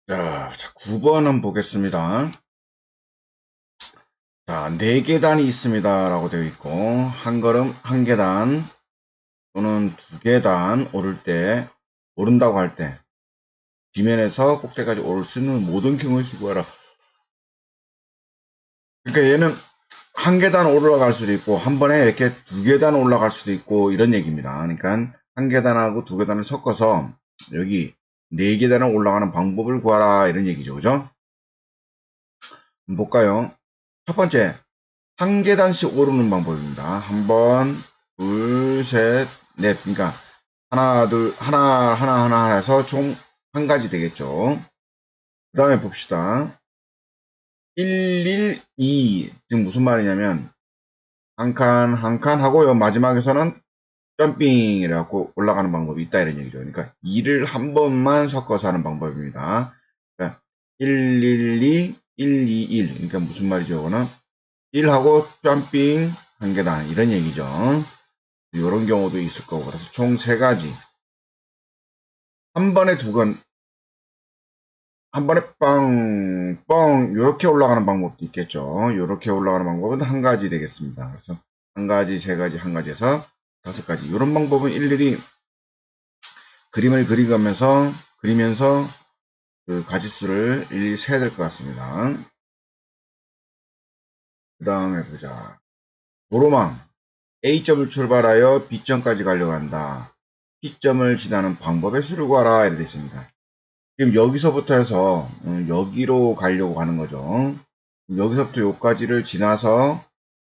자, 9번 한번 보겠습니다. 자, 4계단이 있습니다. 라고 되어 있고, 한 걸음, 한 계단, 또는 2계단 오를 때, 오른다고 할 때, 지면에서 꼭대기까지 오를 수 있는 모든 경우의 수고하라. 그러니까 얘는 한 계단 올라갈 수도 있고, 한 번에 이렇게 2계단 올라갈 수도 있고, 이런 얘기입니다. 그러니까 한 계단하고 2계단을 섞어서, 여기 4계단을 올라가는 방법을 구하라. 이런 얘기죠. 그죠? 한번 볼까요? 첫 번째, 한 계단씩 오르는 방법입니다. 한 번, 둘, 셋, 넷. 그러니까 하나, 둘, 하나 해서 총 한 가지 되겠죠. 그 다음에 봅시다. 1, 1, 2. 지금 무슨 말이냐면 한 칸, 한 칸 하고 요 마지막에서는 점핑이라고 올라가는 방법이 있다 이런 얘기죠. 그러니까 2를 한 번만 섞어서 하는 방법입니다. 그러니까 1, 1, 2, 1, 2, 1. 그러니까 무슨 말이죠? 이거는 1하고 점핑 한 계단 이런 얘기죠. 이런 경우도 있을 거고. 그래서 총 3가지. 한 번에 한 번에 빵, 뻥, 요렇게 올라가는 방법도 있겠죠. 요렇게 올라가는 방법은 한 가지 되겠습니다. 그래서 한 가지, 3가지, 한 가지에서 5가지. 이런 방법은 일일이 그림을 그리면서 그 가지수를 일일이 세야 될 것 같습니다. 그 다음에 보자. 도로망. A점을 출발하여 B점까지 가려고 한다. P점을 지나는 방법의 수를 구하라. 이렇게 되어 있습니다. 지금 여기서부터 해서 여기로 가려고 하는 거죠. 여기서부터 여기까지를 지나서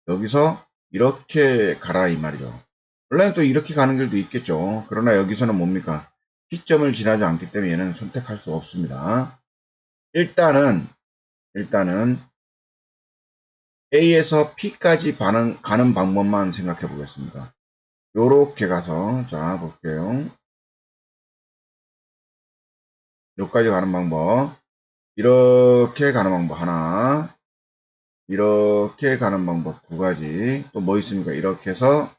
여기서 이렇게 가라 이 말이죠. 원래는 또 이렇게 가는 길도 있겠죠. 그러나 여기서는 뭡니까? P점을 지나지 않기 때문에 얘는 선택할 수 없습니다. 일단은 A에서 P까지 가는 방법만 생각해 보겠습니다. 요렇게 가서 자 볼게요. 여기까지 가는 방법, 이렇게 가는 방법 하나, 이렇게 가는 방법 2가지, 또 뭐 있습니까? 이렇게 해서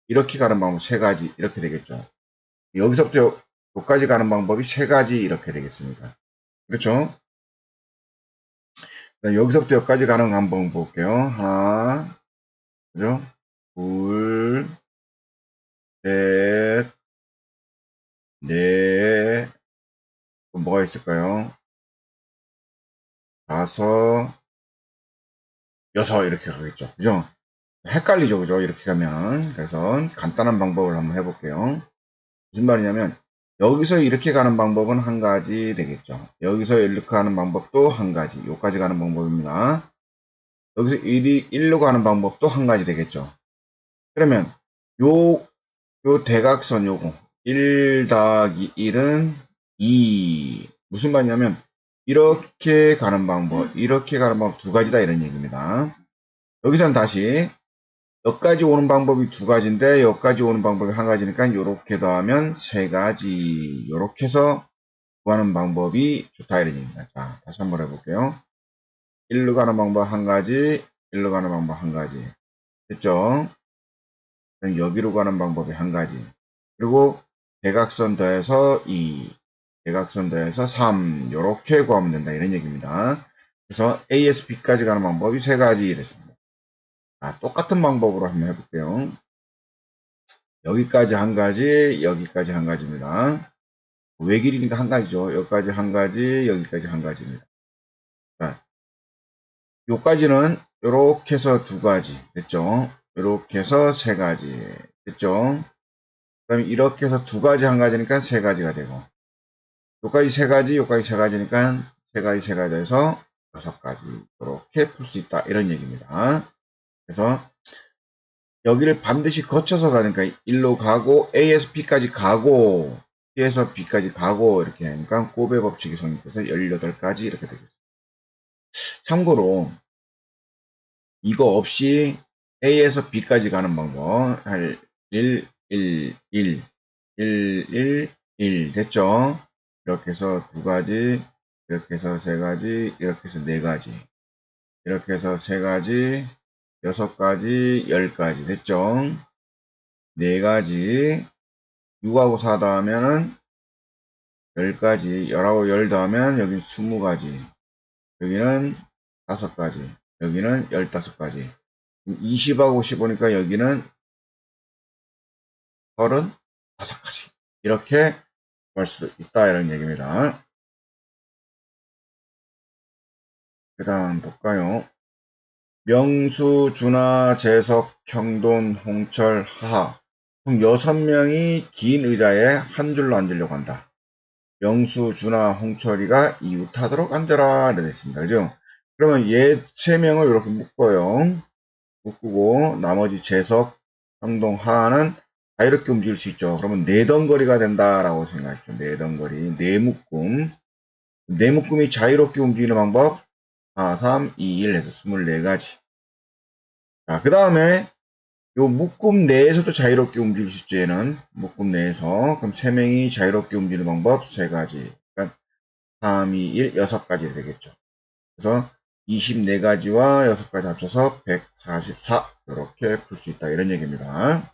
이렇게 가는 방법 3가지, 이렇게 되겠죠. 여기서부터 여기까지 가는 방법이 3가지 이렇게 되겠습니다. 그렇죠? 여기서부터 여기까지 가는 방법 볼게요. 하나, 그죠? 둘, 셋, 넷, 또 뭐가 있을까요? 다섯, 여섯 이렇게 가겠죠. 그죠? 헷갈리죠, 그죠? 이렇게 가면. 그래서 간단한 방법을 한번 해볼게요. 무슨 말이냐면 여기서 이렇게 가는 방법은 한 가지 되겠죠. 여기서 이렇게 가는 방법도 한 가지. 여기까지 가는 방법입니다. 여기서 1로 가는 방법도 한 가지 되겠죠. 그러면 요, 요 대각선 요거 1 더하기 1은 2. 무슨 말이냐면 이렇게 가는 방법, 이렇게 가는 방법 2가지다 이런 얘기입니다. 여기서는 다시 여기까지 오는 방법이 2가지인데 여기까지 오는 방법이 한 가지니까 이렇게 더하면 3가지. 이렇게 해서 구하는 방법이 좋다 이런 얘기입니다. 자, 다시 한번 해볼게요. 1로 가는 방법 한 가지, 1로 가는 방법 한 가지. 됐죠? 그럼 여기로 가는 방법이 한 가지. 그리고 대각선 더해서 2, 대각선 더해서 3 이렇게 구하면 된다 이런 얘기입니다. 그래서 A에서 B까지 가는 방법이 3가지 이랬습니다. 자, 똑같은 방법으로 한번 해볼게요. 여기까지 한 가지, 여기까지 한 가지입니다. 외길이니까 한 가지죠. 여기까지 한 가지, 여기까지 한 가지입니다. 자, 요까지는 요렇게 해서 2가지 됐죠. 요렇게 해서 3가지 됐죠. 그 다음에 이렇게 해서 2가지 한 가지니까 3가지가 되고 요까지 3가지, 요까지 3가지니까 3가지 3가지 해서 6가지 이렇게 풀 수 있다 이런 얘기입니다. 그래서 여기를 반드시 거쳐서 가니까 1로 가고 A에서 B까지 가고 B에서 B까지 가고 이렇게 하니까 곱의 법칙이 성립돼서 18가지 이렇게 되겠습니다. 참고로 이거 없이 A에서 B까지 가는 방법 1, 1, 1, 1, 1, 1 됐죠? 이렇게 해서 2가지, 이렇게 해서 3가지, 이렇게 해서 4가지, 이렇게 해서 3가지, 6가지, 10가지 됐죠? 4가지 6하고 4 더하면은 10가지, 10하고 10 더하면 여긴 20가지, 여기는 5가지, 여기는 15가지. 20하고 15니까 여기는 35가지. 이렇게 구할 수도 있다, 이런 얘기입니다. 그 다음 볼까요? 명수, 준하, 재석, 형돈, 홍철, 하하. 총 6명이 긴 의자에 한 줄로 앉으려고 한다. 명수, 준하, 홍철이가 이웃하도록 앉아라. 이렇게 됐습니다. 그죠? 그러면 얘 3명을 이렇게 묶어요. 묶고, 나머지 재석, 형동, 하하는 자유롭게 움직일 수 있죠. 그러면 4덩거리가 된다라고 생각하시죠. 4덩거리, 4묶음. 4묶음이 자유롭게 움직이는 방법, 4, 3, 2, 1 해서 24가지. 자, 그 다음에 요 묶음 내에서도 자유롭게 움직일 수 있죠. 얘는 묶음 내에서. 그럼 3명이 자유롭게 움직이는 방법 3가지. 그러니까 3, 2, 1, 6가지 되겠죠. 그래서 24가지와 6가지 합쳐서 144 이렇게 풀 수 있다, 이런 얘기입니다.